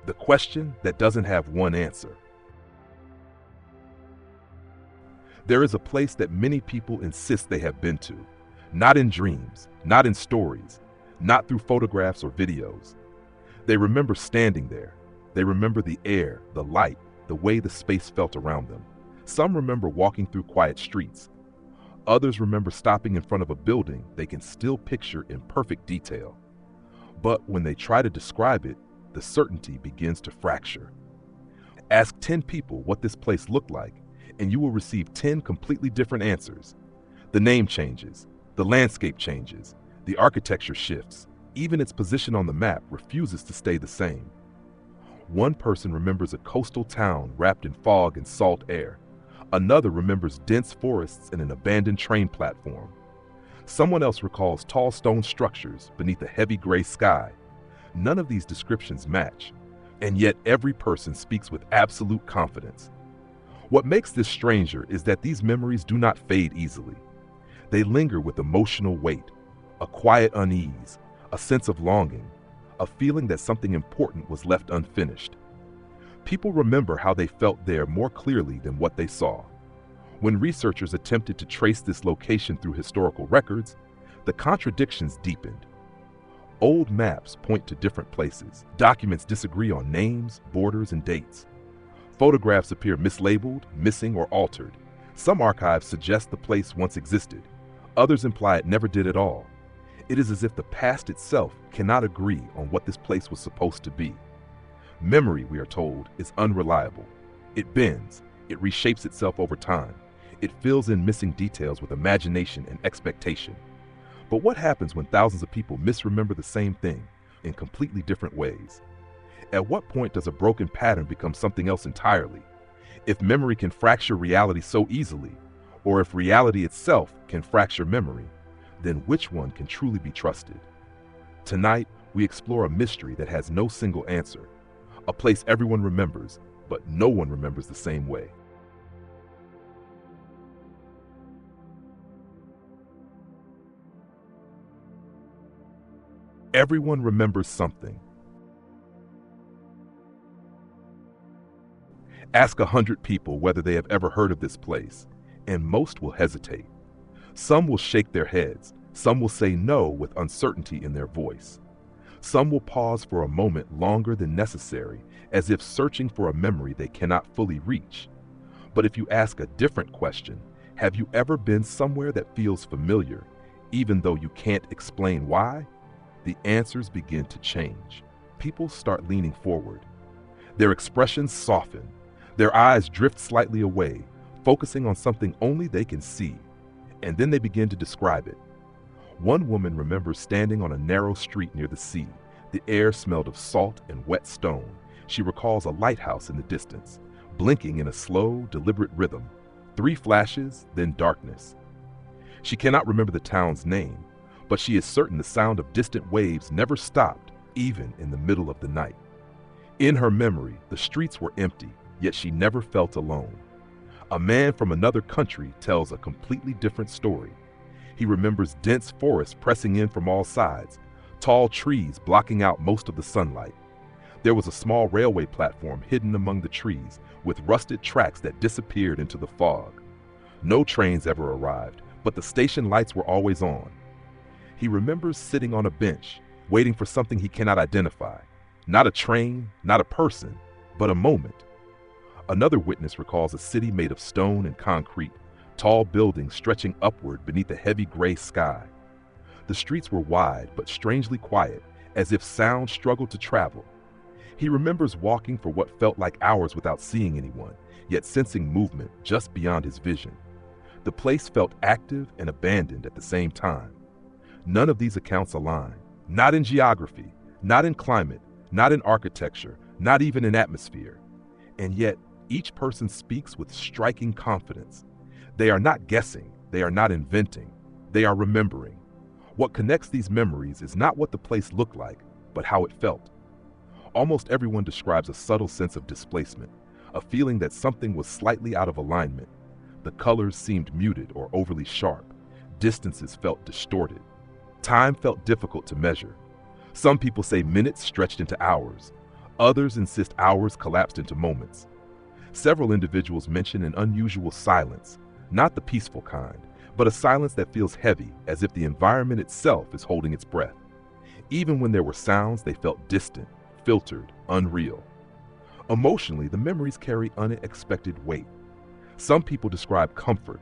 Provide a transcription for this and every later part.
The question that doesn't have one answer. There is a place that many people insist they have been to, not in dreams, not in stories, not through photographs or videos. They remember standing there. They remember the air, the light, the way the space felt around them. Some remember walking through quiet streets. Others remember stopping in front of a building they can still picture in perfect detail. But when they try to describe it, the certainty begins to fracture. Ask 10 people what this place looked like, and you will receive 10 completely different answers. The name changes, the landscape changes, the architecture shifts, even its position on the map refuses to stay the same. One person remembers a coastal town wrapped in fog and salt air. Another remembers dense forests and an abandoned train platform. Someone else recalls tall stone structures beneath a heavy gray sky. None of these descriptions match, and yet every person speaks with absolute confidence. What makes this stranger is that these memories do not fade easily. They linger with emotional weight, a quiet unease, a sense of longing, a feeling that something important was left unfinished. People remember how they felt there more clearly than what they saw. When researchers attempted to trace this location through historical records, the contradictions deepened. Old maps point to different places. Documents disagree on names, borders, and dates. Photographs appear mislabeled, missing, or altered. Some archives suggest the place once existed. Others imply it never did at all. It is as if the past itself cannot agree on what this place was supposed to be. Memory, we are told, is unreliable. It bends. It reshapes itself over time. It fills in missing details with imagination and expectation. But what happens when thousands of people misremember the same thing in completely different ways? At what point does a broken pattern become something else entirely? If memory can fracture reality so easily, or if reality itself can fracture memory, then which one can truly be trusted? Tonight, we explore a mystery that has no single answer, a place everyone remembers, but no one remembers the same way. Everyone remembers something. Ask 100 people whether they have ever heard of this place, and most will hesitate. Some will shake their heads. Some will say no with uncertainty in their voice. Some will pause for a moment longer than necessary, as if searching for a memory they cannot fully reach. But if you ask a different question, have you ever been somewhere that feels familiar, even though you can't explain why? The answers begin to change. People start leaning forward. Their expressions soften. Their eyes drift slightly away, focusing on something only they can see. And then they begin to describe it. One woman remembers standing on a narrow street near the sea. The air smelled of salt and wet stone. She recalls a lighthouse in the distance, blinking in a slow, deliberate rhythm. 3 flashes, then darkness. She cannot remember the town's name, but she is certain the sound of distant waves never stopped, even in the middle of the night. In her memory, the streets were empty, yet she never felt alone. A man from another country tells a completely different story. He remembers dense forests pressing in from all sides, tall trees blocking out most of the sunlight. There was a small railway platform hidden among the trees, with rusted tracks that disappeared into the fog. No trains ever arrived, but the station lights were always on. He remembers sitting on a bench, waiting for something he cannot identify. Not a train, not a person, but a moment. Another witness recalls a city made of stone and concrete, tall buildings stretching upward beneath a heavy gray sky. The streets were wide but strangely quiet, as if sound struggled to travel. He remembers walking for what felt like hours without seeing anyone, yet sensing movement just beyond his vision. The place felt active and abandoned at the same time. None of these accounts align, not in geography, not in climate, not in architecture, not even in atmosphere. And yet, each person speaks with striking confidence. They are not guessing, they are not inventing, they are remembering. What connects these memories is not what the place looked like, but how it felt. Almost everyone describes a subtle sense of displacement, a feeling that something was slightly out of alignment. The colors seemed muted or overly sharp. Distances felt distorted. Time felt difficult to measure. Some people say minutes stretched into hours. Others insist hours collapsed into moments. Several individuals mention an unusual silence, not the peaceful kind, but a silence that feels heavy, as if the environment itself is holding its breath. Even when there were sounds, they felt distant, filtered, unreal. Emotionally, the memories carry unexpected weight. Some people describe comfort,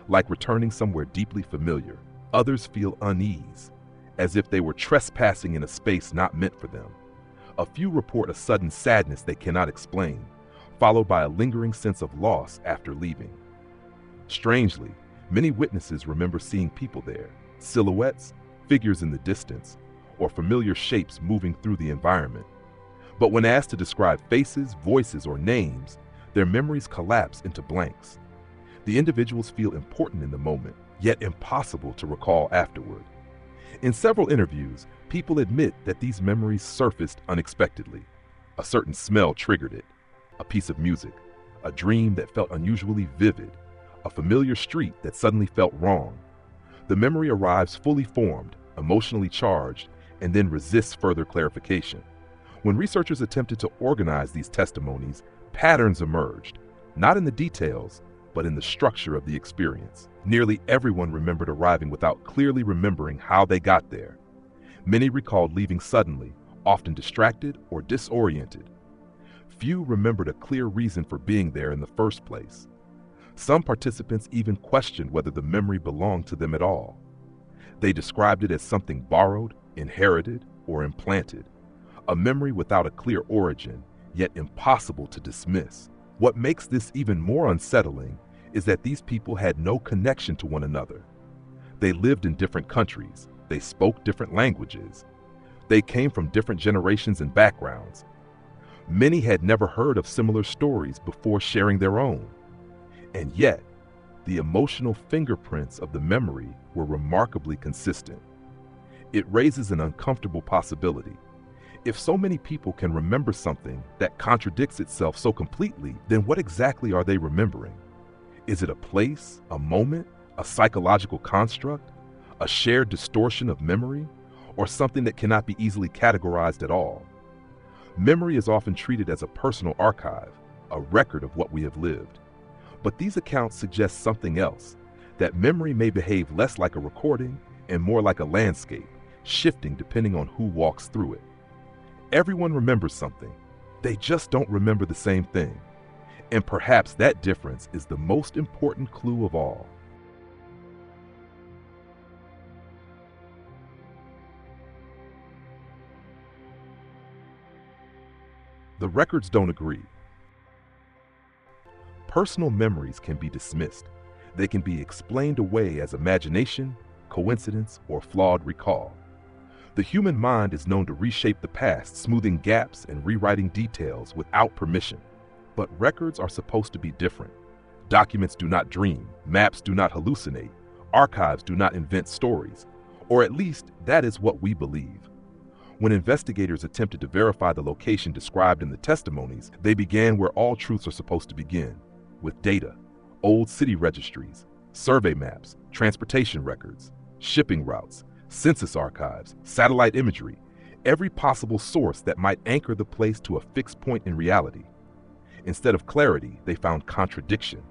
like returning somewhere deeply familiar. Others feel unease, as if they were trespassing in a space not meant for them. A few report a sudden sadness they cannot explain, followed by a lingering sense of loss after leaving. Strangely, many witnesses remember seeing people there, silhouettes, figures in the distance, or familiar shapes moving through the environment. But when asked to describe faces, voices, or names, their memories collapse into blanks. The individuals feel important in the moment, yet impossible to recall afterward. In several interviews, people admit that these memories surfaced unexpectedly. A certain smell triggered it, a piece of music, a dream that felt unusually vivid, a familiar street that suddenly felt wrong. The memory arrives fully formed, emotionally charged, and then resists further clarification. When researchers attempted to organize these testimonies, patterns emerged, not in the details, but in the structure of the experience. Nearly everyone remembered arriving without clearly remembering how they got there. Many recalled leaving suddenly, often distracted or disoriented. Few remembered a clear reason for being there in the first place. Some participants even questioned whether the memory belonged to them at all. They described it as something borrowed, inherited, or implanted, a memory without a clear origin, yet impossible to dismiss. What makes this even more unsettling is that these people had no connection to one another. They lived in different countries, they spoke different languages, they came from different generations and backgrounds. Many had never heard of similar stories before sharing their own. And yet, the emotional fingerprints of the memory were remarkably consistent. It raises an uncomfortable possibility. If so many people can remember something that contradicts itself so completely, then what exactly are they remembering? Is it a place, a moment, a psychological construct, a shared distortion of memory, or something that cannot be easily categorized at all? Memory is often treated as a personal archive, a record of what we have lived. But these accounts suggest something else, that memory may behave less like a recording and more like a landscape, shifting depending on who walks through it. Everyone remembers something, they just don't remember the same thing. And perhaps that difference is the most important clue of all. The records don't agree. Personal memories can be dismissed. They can be explained away as imagination, coincidence, or flawed recall. The human mind is known to reshape the past, smoothing gaps and rewriting details without permission. But records are supposed to be different. Documents do not dream, maps do not hallucinate, archives do not invent stories, or at least that is what we believe. When investigators attempted to verify the location described in the testimonies, they began where all truths are supposed to begin, with data, old city registries, survey maps, transportation records, shipping routes, census archives, satellite imagery, every possible source that might anchor the place to a fixed point in reality. Instead of clarity, they found contradiction.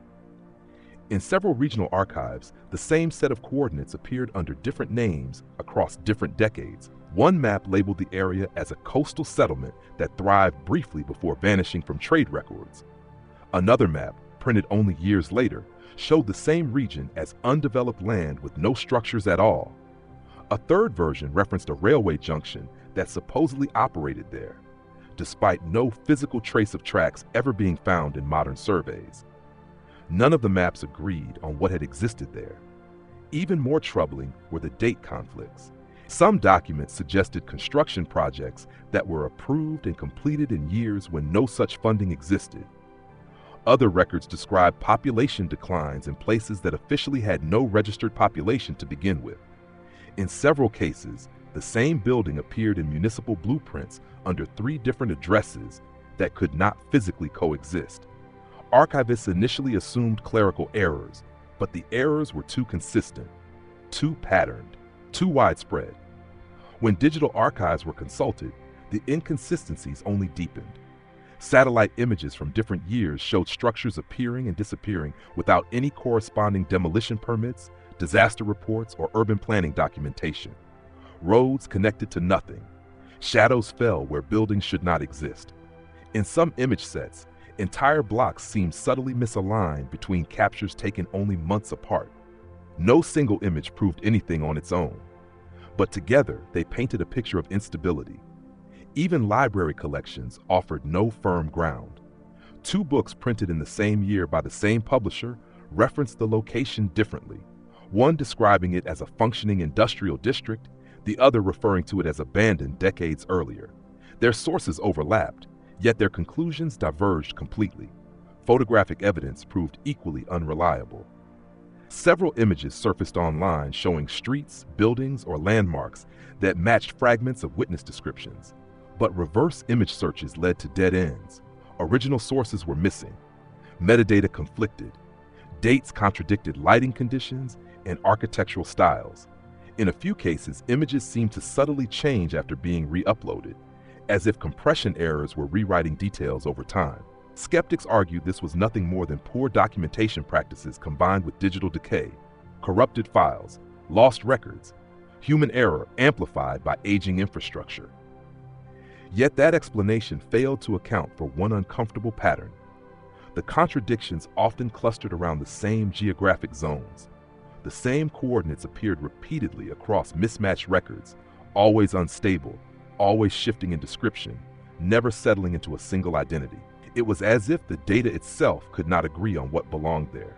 In several regional archives, the same set of coordinates appeared under different names across different decades. One map labeled the area as a coastal settlement that thrived briefly before vanishing from trade records. Another map, printed only years later, showed the same region as undeveloped land with no structures at all. A third version referenced a railway junction that supposedly operated there, despite no physical trace of tracks ever being found in modern surveys. None of the maps agreed on what had existed there. Even more troubling were the date conflicts. Some documents suggested construction projects that were approved and completed in years when no such funding existed. Other records described population declines in places that officially had no registered population to begin with. In several cases, the same building appeared in municipal blueprints under 3 different addresses that could not physically coexist. Archivists initially assumed clerical errors, but the errors were too consistent, too patterned, too widespread. When digital archives were consulted, The inconsistencies only deepened. Satellite images from different years showed structures appearing and disappearing without any corresponding demolition permits, disaster reports, or urban planning documentation. Roads connected to nothing. Shadows fell where buildings should not exist. In some image sets, entire blocks seemed subtly misaligned between captures taken only months apart. No single image proved anything on its own, but together they painted a picture of instability. Even library collections offered no firm ground. Two books printed in the same year by the same publisher referenced the location differently, one describing it as a functioning industrial district, the other referring to it as abandoned decades earlier. Their sources overlapped, yet their conclusions diverged completely. Photographic evidence proved equally unreliable. Several images surfaced online showing streets, buildings, or landmarks that matched fragments of witness descriptions. But reverse image searches led to dead ends. Original sources were missing. Metadata conflicted. Dates contradicted lighting conditions and architectural styles. In a few cases, images seemed to subtly change after being re-uploaded, as if compression errors were rewriting details over time. Skeptics argued this was nothing more than poor documentation practices combined with digital decay, corrupted files, lost records, human error amplified by aging infrastructure. Yet that explanation failed to account for one uncomfortable pattern. The contradictions often clustered around the same geographic zones. The same coordinates appeared repeatedly across mismatched records, always unstable, always shifting in description, never settling into a single identity. It was as if the data itself could not agree on what belonged there.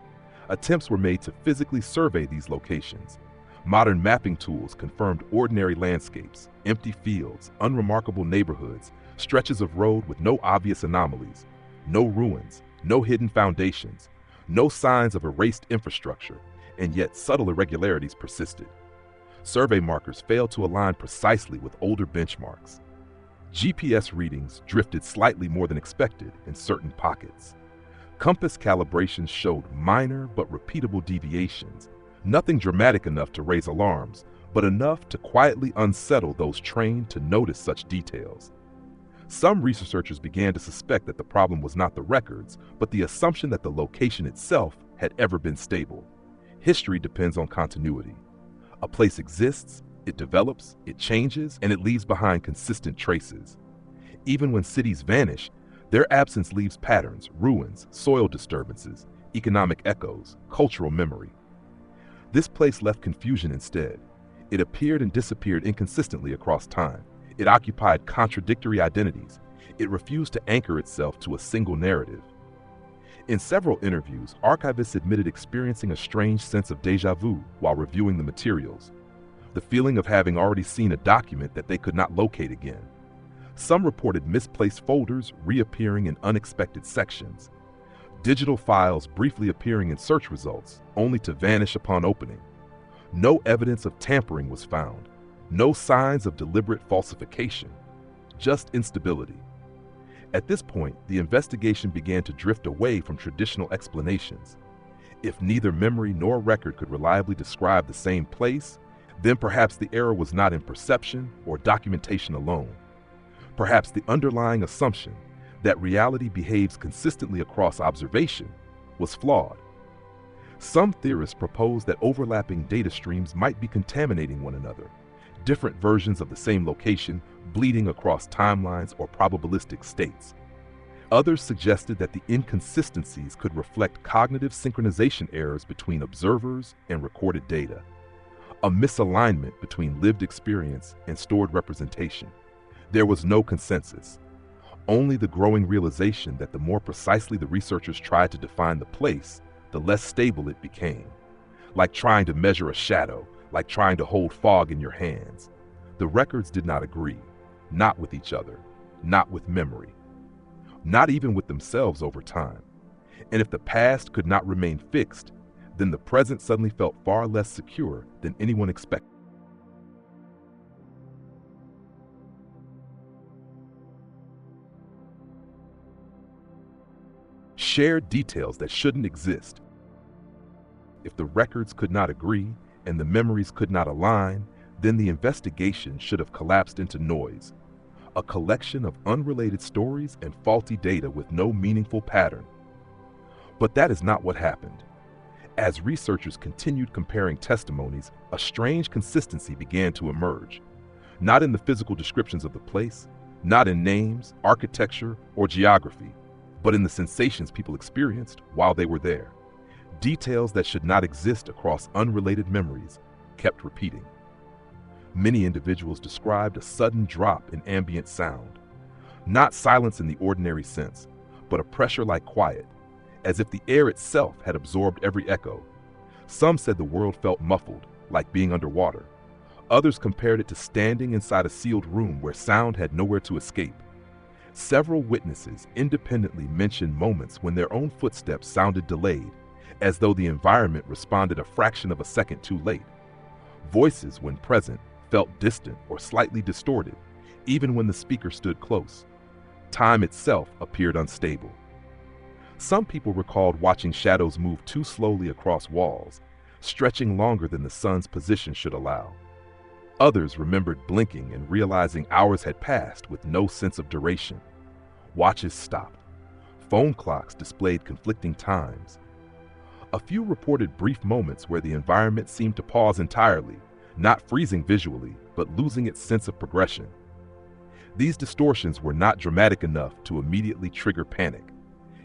Attempts were made to physically survey these locations. Modern mapping tools confirmed ordinary landscapes, empty fields, unremarkable neighborhoods, stretches of road with no obvious anomalies, no ruins, no hidden foundations, no signs of erased infrastructure, and yet subtle irregularities persisted. Survey markers failed to align precisely with older benchmarks. GPS readings drifted slightly more than expected in certain pockets. Compass calibrations showed minor but repeatable deviations, nothing dramatic enough to raise alarms, but enough to quietly unsettle those trained to notice such details. Some researchers began to suspect that the problem was not the records, but the assumption that the location itself had ever been stable. History depends on continuity. A place exists, it develops, it changes, and it leaves behind consistent traces. Even when cities vanish, their absence leaves patterns, ruins, soil disturbances, economic echoes, cultural memory. This place left confusion instead. It appeared and disappeared inconsistently across time. It occupied contradictory identities. It refused to anchor itself to a single narrative. In several interviews, archivists admitted experiencing a strange sense of déjà vu while reviewing the materials, the feeling of having already seen a document that they could not locate again. Some reported misplaced folders reappearing in unexpected sections, digital files briefly appearing in search results, only to vanish upon opening. No evidence of tampering was found, no signs of deliberate falsification, just instability. At this point, the investigation began to drift away from traditional explanations. If neither memory nor record could reliably describe the same place, then perhaps the error was not in perception or documentation alone. Perhaps the underlying assumption that reality behaves consistently across observation was flawed. Some theorists propose that overlapping data streams might be contaminating one another, different versions of the same location bleeding across timelines or probabilistic states. Others suggested that the inconsistencies could reflect cognitive synchronization errors between observers and recorded data, a misalignment between lived experience and stored representation. There was no consensus, only the growing realization that the more precisely the researchers tried to define the place, the less stable it became. Like trying to measure a shadow, like trying to hold fog in your hands. The records did not agree, not with each other, not with memory, not even with themselves over time. And if the past could not remain fixed, then the present suddenly felt far less secure than anyone expected. Shared details that shouldn't exist. If the records could not agree and the memories could not align, then the investigation should have collapsed into noise, a collection of unrelated stories and faulty data with no meaningful pattern. But that is not what happened. As researchers continued comparing testimonies, a strange consistency began to emerge. Not in the physical descriptions of the place, not in names, architecture, or geography, but in the sensations people experienced while they were there. Details that should not exist across unrelated memories kept repeating. Many individuals described a sudden drop in ambient sound. Not silence in the ordinary sense, but a pressure-like quiet, as if the air itself had absorbed every echo. Some said the world felt muffled, like being underwater. Others compared it to standing inside a sealed room where sound had nowhere to escape. Several witnesses independently mentioned moments when their own footsteps sounded delayed, as though the environment responded a fraction of a second too late. Voices, when present, felt distant or slightly distorted, even when the speaker stood close. Time itself appeared unstable. Some people recalled watching shadows move too slowly across walls, stretching longer than the sun's position should allow. Others remembered blinking and realizing hours had passed with no sense of duration. Watches stopped. Phone clocks displayed conflicting times. A few reported brief moments where the environment seemed to pause entirely, not freezing visually, but losing its sense of progression. These distortions were not dramatic enough to immediately trigger panic.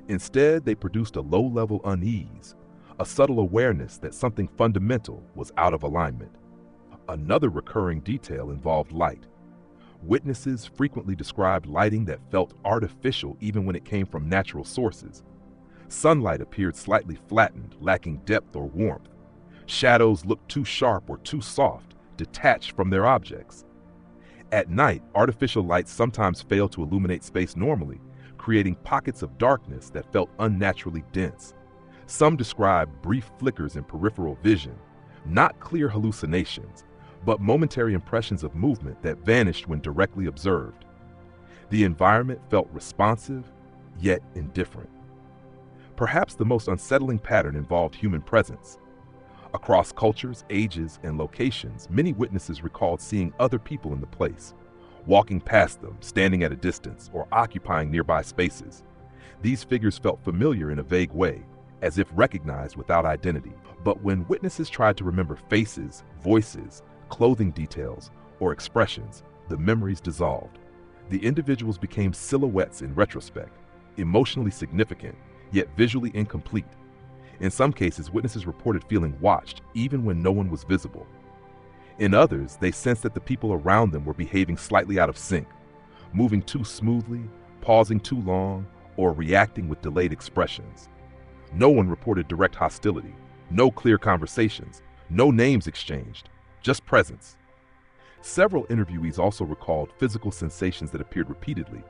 Instead, they produced a low-level unease, a subtle awareness that something fundamental was out of alignment. Another recurring detail involved light. Witnesses frequently described lighting that felt artificial even when it came from natural sources. Sunlight appeared slightly flattened, lacking depth or warmth. Shadows looked too sharp or too soft, detached from their objects. At night, artificial lights sometimes failed to illuminate space normally, creating pockets of darkness that felt unnaturally dense. Some described brief flickers in peripheral vision, not clear hallucinations, but momentary impressions of movement that vanished when directly observed. The environment felt responsive, yet indifferent. Perhaps the most unsettling pattern involved human presence. Across cultures, ages, and locations, many witnesses recalled seeing other people in the place, walking past them, standing at a distance, or occupying nearby spaces. These figures felt familiar in a vague way, as if recognized without identity. But when witnesses tried to remember faces, voices, clothing details, or expressions, the memories dissolved. The individuals became silhouettes in retrospect, emotionally significant, yet visually incomplete. In some cases, witnesses reported feeling watched, even when no one was visible. In others, they sensed that the people around them were behaving slightly out of sync, moving too smoothly, pausing too long, or reacting with delayed expressions. No one reported direct hostility, no clear conversations, no names exchanged, just presence. Several interviewees also recalled physical sensations that appeared repeatedly: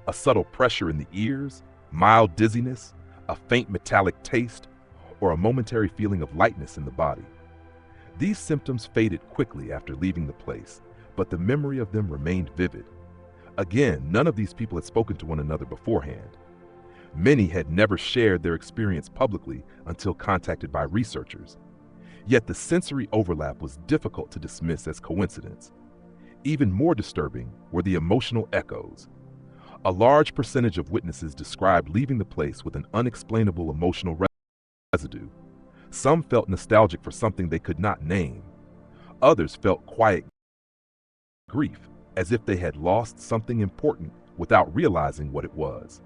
a subtle pressure in the ears, mild dizziness, a faint metallic taste, or a momentary feeling of lightness in the body. These symptoms faded quickly after leaving the place, but the memory of them remained vivid. Again, none of these people had spoken to one another beforehand. Many had never shared their experience publicly until contacted by researchers. Yet the sensory overlap was difficult to dismiss as coincidence. Even more disturbing were the emotional echoes. A large percentage of witnesses described leaving the place with an unexplainable emotional residue. Some felt nostalgic for something they could not name. Others felt quiet grief, as if they had lost something important without realizing what it was.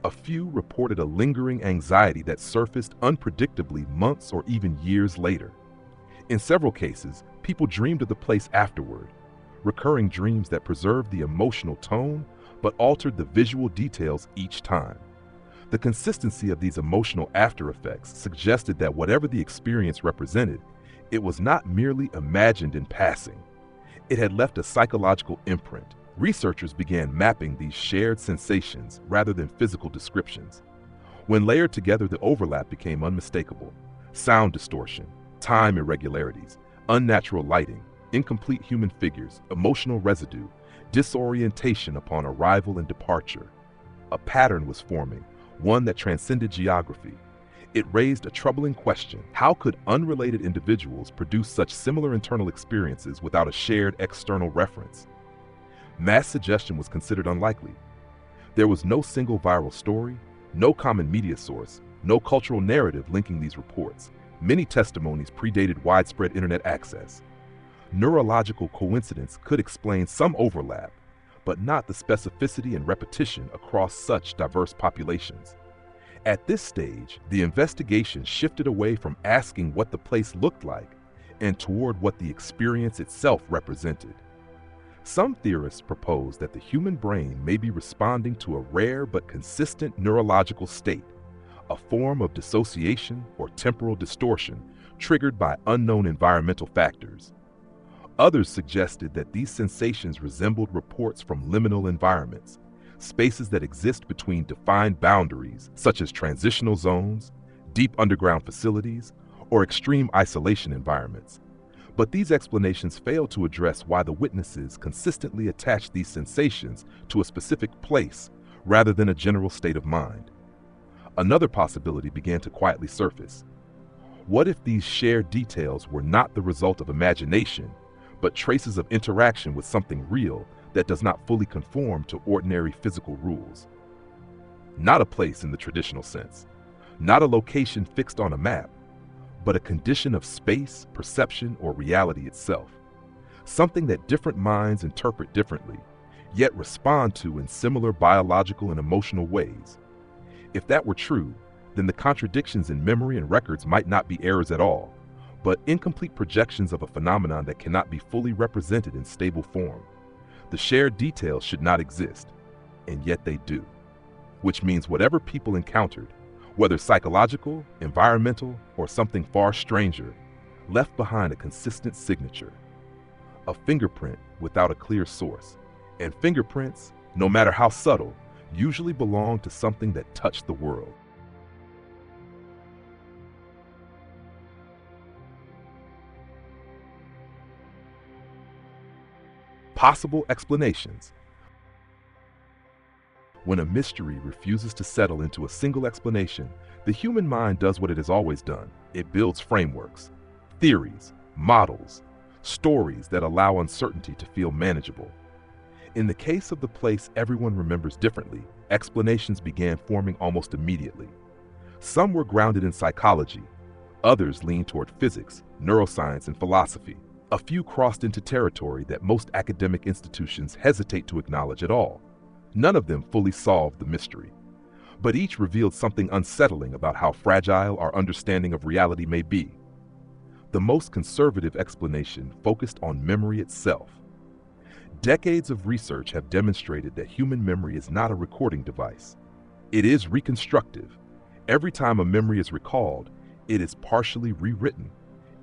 A few reported a lingering anxiety that surfaced unpredictably months or even years later. In several cases, people dreamed of the place afterward, recurring dreams that preserved the emotional tone but altered the visual details each time. The consistency of these emotional aftereffects suggested that whatever the experience represented, it was not merely imagined in passing. It had left a psychological imprint. Researchers began mapping these shared sensations rather than physical descriptions. When layered together, the overlap became unmistakable: sound distortion, time irregularities, unnatural lighting, incomplete human figures, emotional residue, disorientation upon arrival and departure. A pattern was forming, one that transcended geography. It raised a troubling question: how could unrelated individuals produce such similar internal experiences without a shared external reference? Mass suggestion was considered unlikely. There was no single viral story, no common media source, no cultural narrative linking these reports. Many testimonies predated widespread internet access. Neurological coincidence could explain some overlap, but not the specificity and repetition across such diverse populations. At this stage, the investigation shifted away from asking what the place looked like and toward what the experience itself represented. Some theorists propose that the human brain may be responding to a rare but consistent neurological state, a form of dissociation or temporal distortion triggered by unknown environmental factors. Others suggested that these sensations resembled reports from liminal environments, spaces that exist between defined boundaries, such as transitional zones, deep underground facilities, or extreme isolation environments. But these explanations fail to address why the witnesses consistently attached these sensations to a specific place rather than a general state of mind. Another possibility began to quietly surface. What if these shared details were not the result of imagination, but traces of interaction with something real that does not fully conform to ordinary physical rules? Not a place in the traditional sense, not a location fixed on a map, but a condition of space, perception, or reality itself. Something that different minds interpret differently, yet respond to in similar biological and emotional ways. If that were true, then the contradictions in memory and records might not be errors at all, but incomplete projections of a phenomenon that cannot be fully represented in stable form. The shared details should not exist, and yet they do. Which means whatever people encountered, whether psychological, environmental, or something far stranger, left behind a consistent signature. A fingerprint without a clear source. And fingerprints, no matter how subtle, usually belong to something that touched the world. Possible explanations. When a mystery refuses to settle into a single explanation, the human mind does what it has always done. It builds frameworks, theories, models, stories that allow uncertainty to feel manageable. In the case of the place everyone remembers differently, explanations began forming almost immediately. Some were grounded in psychology, others leaned toward physics, neuroscience, and philosophy. A few crossed into territory that most academic institutions hesitate to acknowledge at all. None of them fully solved the mystery, but each revealed something unsettling about how fragile our understanding of reality may be. The most conservative explanation focused on memory itself. Decades of research have demonstrated that human memory is not a recording device. It is reconstructive. Every time a memory is recalled, it is partially rewritten,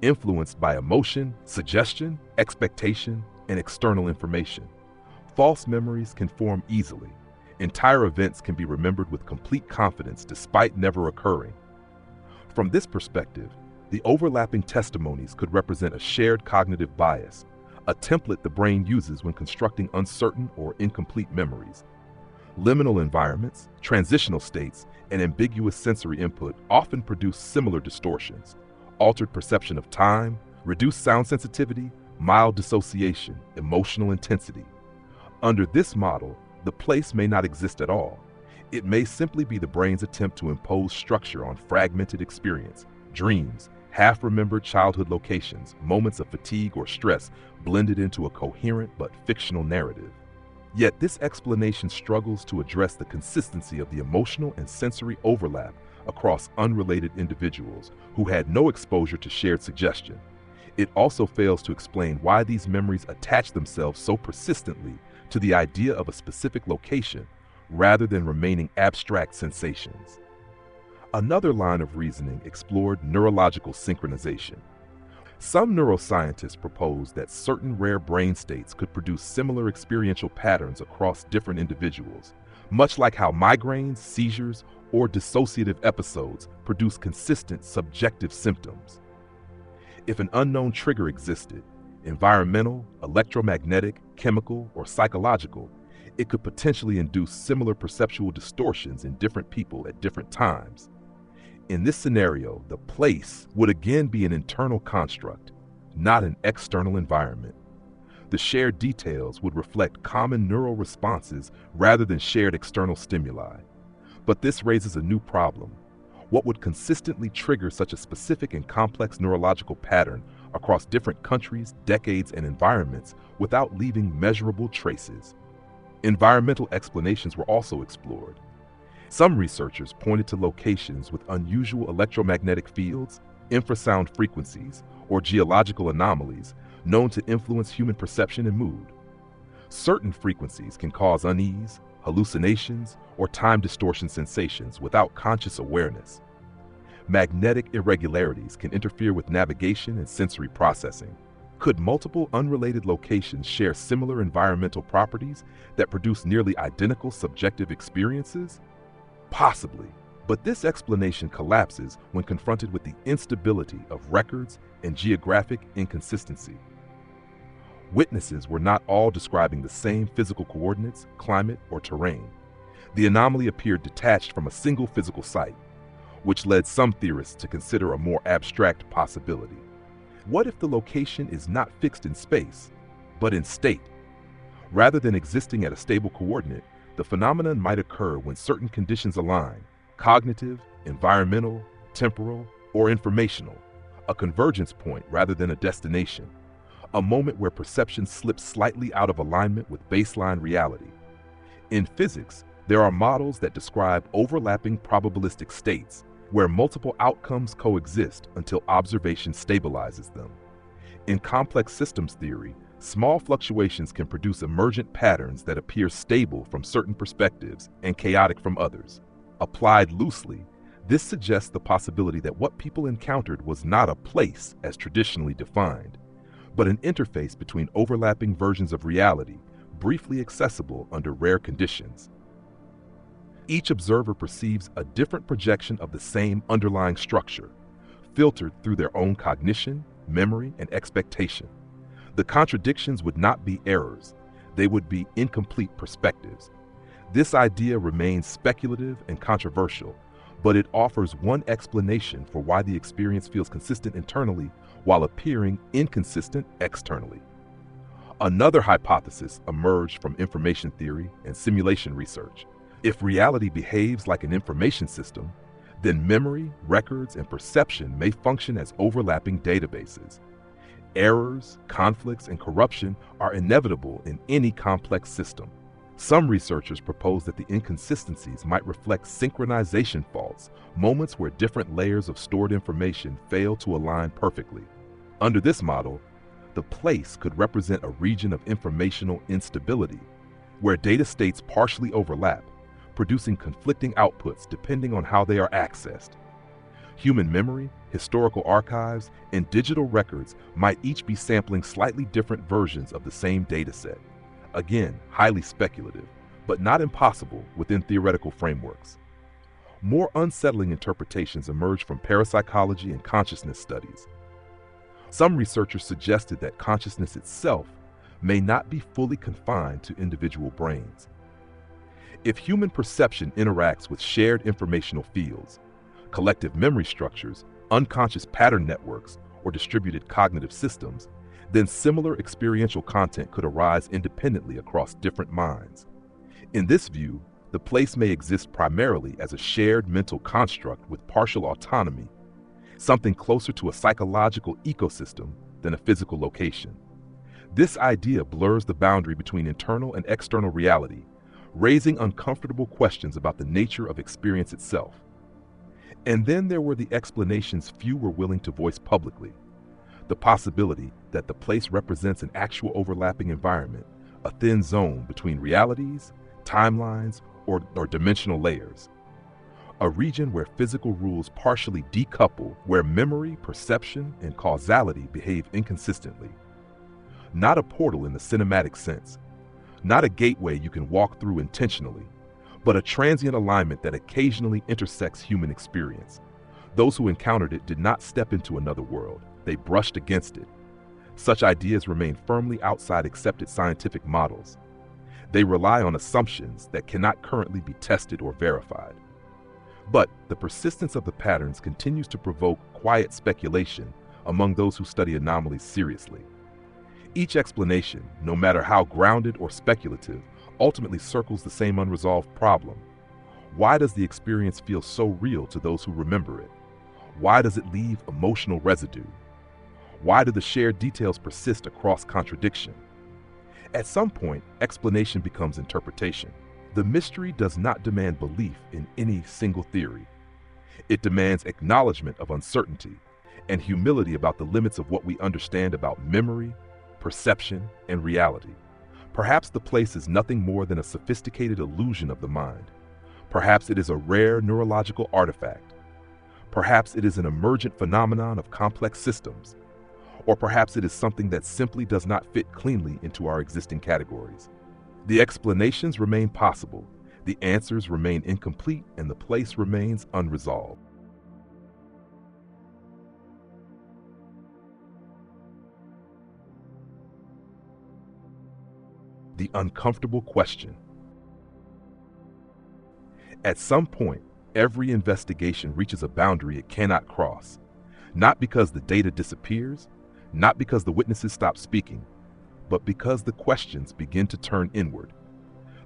influenced by emotion, suggestion, expectation, and external information. False memories can form easily. Entire events can be remembered with complete confidence despite never occurring. From this perspective, the overlapping testimonies could represent a shared cognitive bias, a template the brain uses when constructing uncertain or incomplete memories. Liminal environments, transitional states, and ambiguous sensory input often produce similar distortions: altered perception of time, reduced sound sensitivity, mild dissociation, emotional intensity. Under this model, the place may not exist at all. It may simply be the brain's attempt to impose structure on fragmented experience, dreams, half-remembered childhood locations, moments of fatigue or stress blended into a coherent but fictional narrative. Yet this explanation struggles to address the consistency of the emotional and sensory overlap across unrelated individuals who had no exposure to shared suggestion. It also fails to explain why these memories attach themselves so persistently to the idea of a specific location rather than remaining abstract sensations. Another line of reasoning explored neurological synchronization. Some neuroscientists propose that certain rare brain states could produce similar experiential patterns across different individuals, much like how migraines, seizures, or dissociative episodes produce consistent subjective symptoms. If an unknown trigger existed, environmental, electromagnetic, chemical, or psychological, it could potentially induce similar perceptual distortions in different people at different times. In this scenario, the place would again be an internal construct, not an external environment. The shared details would reflect common neural responses rather than shared external stimuli. But this raises a new problem. What would consistently trigger such a specific and complex neurological pattern across different countries, decades, and environments without leaving measurable traces? Environmental explanations were also explored. Some researchers pointed to locations with unusual electromagnetic fields, infrasound frequencies, or geological anomalies known to influence human perception and mood. Certain frequencies can cause unease, hallucinations, or time distortion sensations without conscious awareness. Magnetic irregularities can interfere with navigation and sensory processing. Could multiple unrelated locations share similar environmental properties that produce nearly identical subjective experiences? Possibly, but this explanation collapses when confronted with the instability of records and geographic inconsistency. Witnesses were not all describing the same physical coordinates, climate, or terrain. The anomaly appeared detached from a single physical site, which led some theorists to consider a more abstract possibility. What if the location is not fixed in space, but in state? Rather than existing at a stable coordinate, the phenomenon might occur when certain conditions align: cognitive, environmental, temporal, or informational, a convergence point rather than a destination, a moment where perception slips slightly out of alignment with baseline reality. In physics, there are models that describe overlapping probabilistic states, where multiple outcomes coexist until observation stabilizes them. In complex systems theory, small fluctuations can produce emergent patterns that appear stable from certain perspectives and chaotic from others. Applied loosely, this suggests the possibility that what people encountered was not a place as traditionally defined, but an interface between overlapping versions of reality, briefly accessible under rare conditions. Each observer perceives a different projection of the same underlying structure, filtered through their own cognition, memory, and expectation. The contradictions would not be errors, they would be incomplete perspectives. This idea remains speculative and controversial, but it offers one explanation for why the experience feels consistent internally while appearing inconsistent externally. Another hypothesis emerged from information theory and simulation research. If reality behaves like an information system, then memory, records, and perception may function as overlapping databases. Errors, conflicts, and corruption are inevitable in any complex system. Some researchers propose that the inconsistencies might reflect synchronization faults, moments where different layers of stored information fail to align perfectly. Under this model, the place could represent a region of informational instability, where data states partially overlap, producing conflicting outputs depending on how they are accessed. Human memory, historical archives, and digital records might each be sampling slightly different versions of the same dataset. Again, highly speculative, but not impossible within theoretical frameworks. More unsettling interpretations emerge from parapsychology and consciousness studies. Some researchers suggested that consciousness itself may not be fully confined to individual brains. If human perception interacts with shared informational fields, collective memory structures, unconscious pattern networks, or distributed cognitive systems, then similar experiential content could arise independently across different minds. In this view, the place may exist primarily as a shared mental construct with partial autonomy, something closer to a psychological ecosystem than a physical location. This idea blurs the boundary between internal and external reality, raising uncomfortable questions about the nature of experience itself. And then there were the explanations few were willing to voice publicly. The possibility that the place represents an actual overlapping environment, a thin zone between realities, timelines, or dimensional layers. A region where physical rules partially decouple, where memory, perception, and causality behave inconsistently. Not a portal in the cinematic sense, not a gateway you can walk through intentionally, but a transient alignment that occasionally intersects human experience. Those who encountered it did not step into another world, they brushed against it. Such ideas remain firmly outside accepted scientific models. They rely on assumptions that cannot currently be tested or verified. But the persistence of the patterns continues to provoke quiet speculation among those who study anomalies seriously. Each explanation, no matter how grounded or speculative, ultimately circles the same unresolved problem. Why does the experience feel so real to those who remember it? Why does it leave emotional residue? Why do the shared details persist across contradiction? At some point, explanation becomes interpretation. The mystery does not demand belief in any single theory. It demands acknowledgement of uncertainty and humility about the limits of what we understand about memory, perception, and reality. Perhaps the place is nothing more than a sophisticated illusion of the mind. Perhaps it is a rare neurological artifact. Perhaps it is an emergent phenomenon of complex systems. Or perhaps it is something that simply does not fit cleanly into our existing categories. The explanations remain possible, the answers remain incomplete, and the place remains unresolved. The uncomfortable question. At some point, every investigation reaches a boundary it cannot cross, not because the data disappears, not because the witnesses stop speaking, but because the questions begin to turn inward.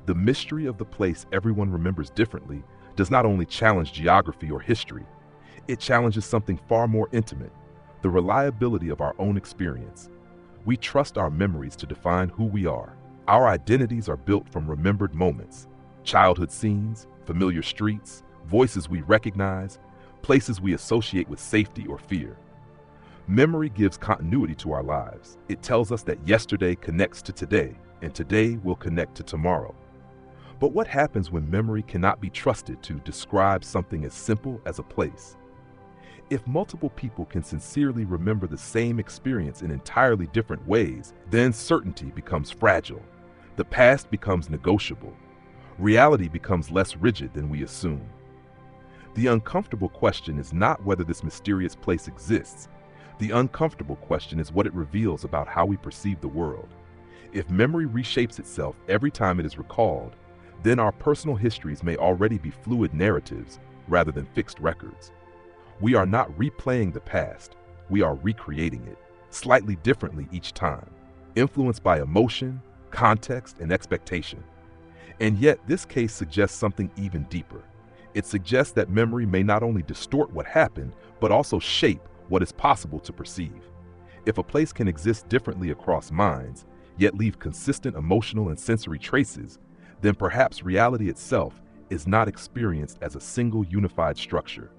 The mystery of the place everyone remembers differently does not only challenge geography or history, it challenges something far more intimate, the reliability of our own experience. We trust our memories to define who we are. Our identities are built from remembered moments, childhood scenes, familiar streets, voices we recognize, places we associate with safety or fear. Memory gives continuity to our lives. It tells us that yesterday connects to today, and today will connect to tomorrow. But what happens when memory cannot be trusted to describe something as simple as a place? If multiple people can sincerely remember the same experience in entirely different ways, then certainty becomes fragile. The past becomes negotiable. Reality becomes less rigid than we assume. The uncomfortable question is not whether this mysterious place exists. The uncomfortable question is what it reveals about how we perceive the world. If memory reshapes itself every time it is recalled, then our personal histories may already be fluid narratives rather than fixed records. We are not replaying the past, we are recreating it, slightly differently each time, influenced by emotion, context, and expectation. And yet, this case suggests something even deeper. It suggests that memory may not only distort what happened, but also shape what is possible to perceive. If a place can exist differently across minds, yet leave consistent emotional and sensory traces, then perhaps reality itself is not experienced as a single unified structure.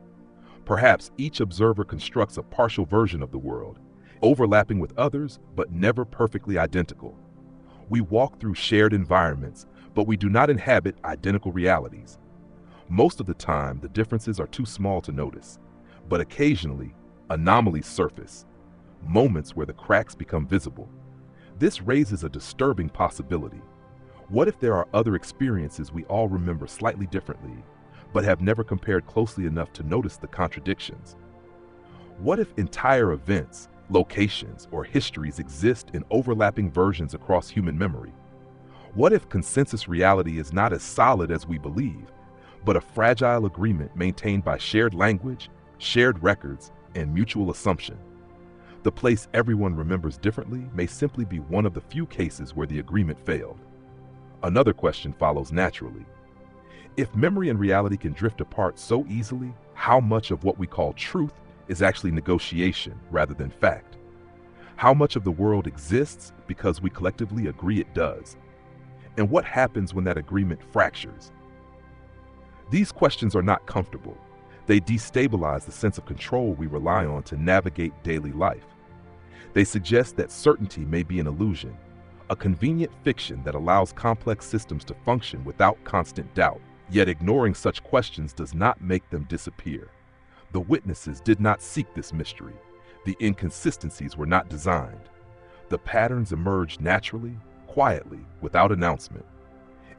Perhaps each observer constructs a partial version of the world, overlapping with others, but never perfectly identical. We walk through shared environments, but we do not inhabit identical realities. Most of the time, the differences are too small to notice, but occasionally, anomalies surface, moments where the cracks become visible. This raises a disturbing possibility. What if there are other experiences we all remember slightly differently, but have never compared closely enough to notice the contradictions? What if entire events, locations, or histories exist in overlapping versions across human memory? What if consensus reality is not as solid as we believe, but a fragile agreement maintained by shared language, shared records, and mutual assumption? The place everyone remembers differently may simply be one of the few cases where the agreement failed. Another question follows naturally. If memory and reality can drift apart so easily, how much of what we call truth is actually negotiation rather than fact? How much of the world exists because we collectively agree it does? And what happens when that agreement fractures? These questions are not comfortable. They destabilize the sense of control we rely on to navigate daily life. They suggest that certainty may be an illusion, a convenient fiction that allows complex systems to function without constant doubt. Yet ignoring such questions does not make them disappear. The witnesses did not seek this mystery. The inconsistencies were not designed. The patterns emerged naturally, quietly, without announcement.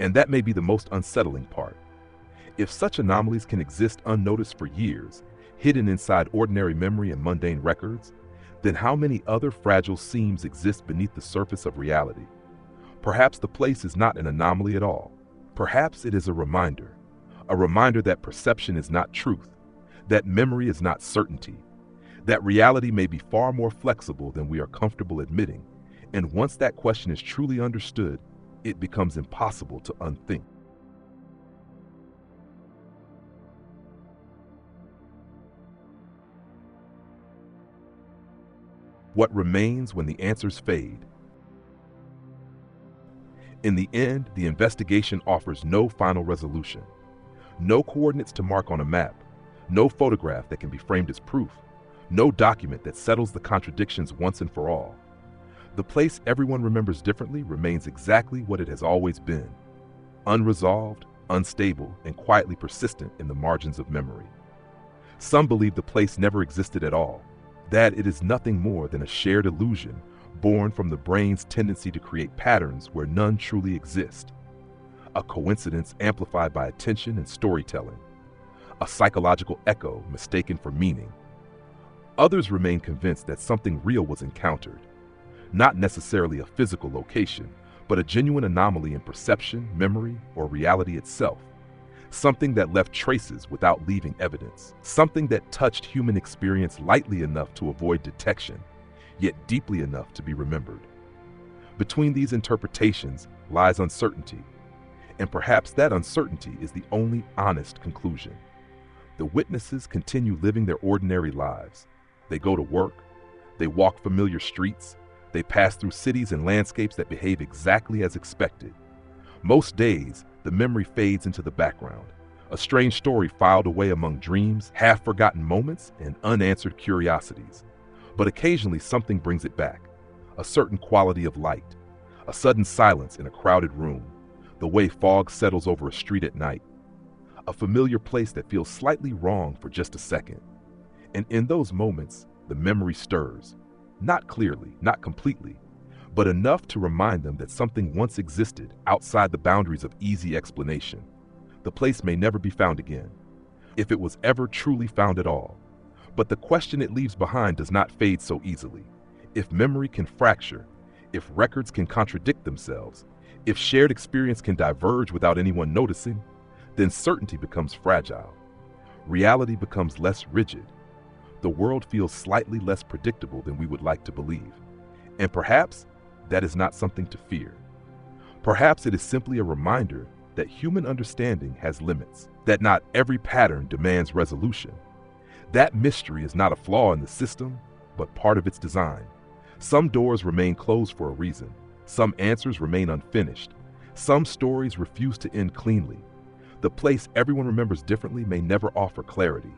And that may be the most unsettling part. If such anomalies can exist unnoticed for years, hidden inside ordinary memory and mundane records, then how many other fragile seams exist beneath the surface of reality? Perhaps the place is not an anomaly at all. Perhaps it is a reminder that perception is not truth, that memory is not certainty, that reality may be far more flexible than we are comfortable admitting, And once that question is truly understood, it becomes impossible to unthink. What remains when the answers fade? In the end, the investigation offers no final resolution. No coordinates to mark on a map, no photograph that can be framed as proof, no document that settles the contradictions once and for all. The place everyone remembers differently remains exactly what it has always been: unresolved, unstable, and quietly persistent in the margins of memory. Some believe the place never existed at all, that it is nothing more than a shared illusion born from the brain's tendency to create patterns where none truly exist. A coincidence amplified by attention and storytelling, a psychological echo mistaken for meaning. Others remain convinced that something real was encountered, not necessarily a physical location, but a genuine anomaly in perception, memory, or reality itself. Something that left traces without leaving evidence. Something that touched human experience lightly enough to avoid detection, yet deeply enough to be remembered. Between these interpretations lies uncertainty, and perhaps that uncertainty is the only honest conclusion. The witnesses continue living their ordinary lives. They go to work, they walk familiar streets, they pass through cities and landscapes that behave exactly as expected. Most days, the memory fades into the background, a strange story filed away among dreams, half-forgotten moments, and unanswered curiosities. But occasionally something brings it back, a certain quality of light, a sudden silence in a crowded room, the way fog settles over a street at night, a familiar place that feels slightly wrong for just a second. And in those moments, the memory stirs, not clearly, not completely, but enough to remind them that something once existed outside the boundaries of easy explanation. The place may never be found again, if it was ever truly found at all. But the question it leaves behind does not fade so easily. If memory can fracture, if records can contradict themselves, if shared experience can diverge without anyone noticing, then certainty becomes fragile. Reality becomes less rigid. The world feels slightly less predictable than we would like to believe. And perhaps that is not something to fear. Perhaps it is simply a reminder that human understanding has limits, that not every pattern demands resolution. That mystery is not a flaw in the system, but part of its design. Some doors remain closed for a reason. Some answers remain unfinished. Some stories refuse to end cleanly. The place everyone remembers differently may never offer clarity,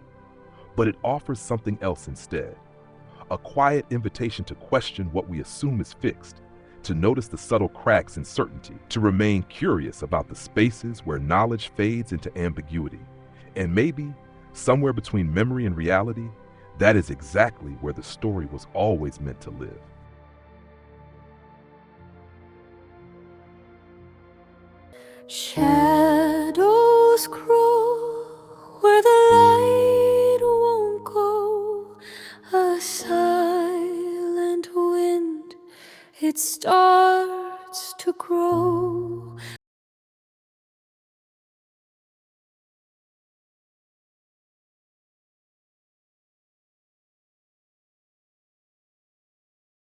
but it offers something else instead. A quiet invitation to question what we assume is fixed, to notice the subtle cracks in certainty, to remain curious about the spaces where knowledge fades into ambiguity. And maybe, somewhere between memory and reality, that is exactly where the story was always meant to live. Share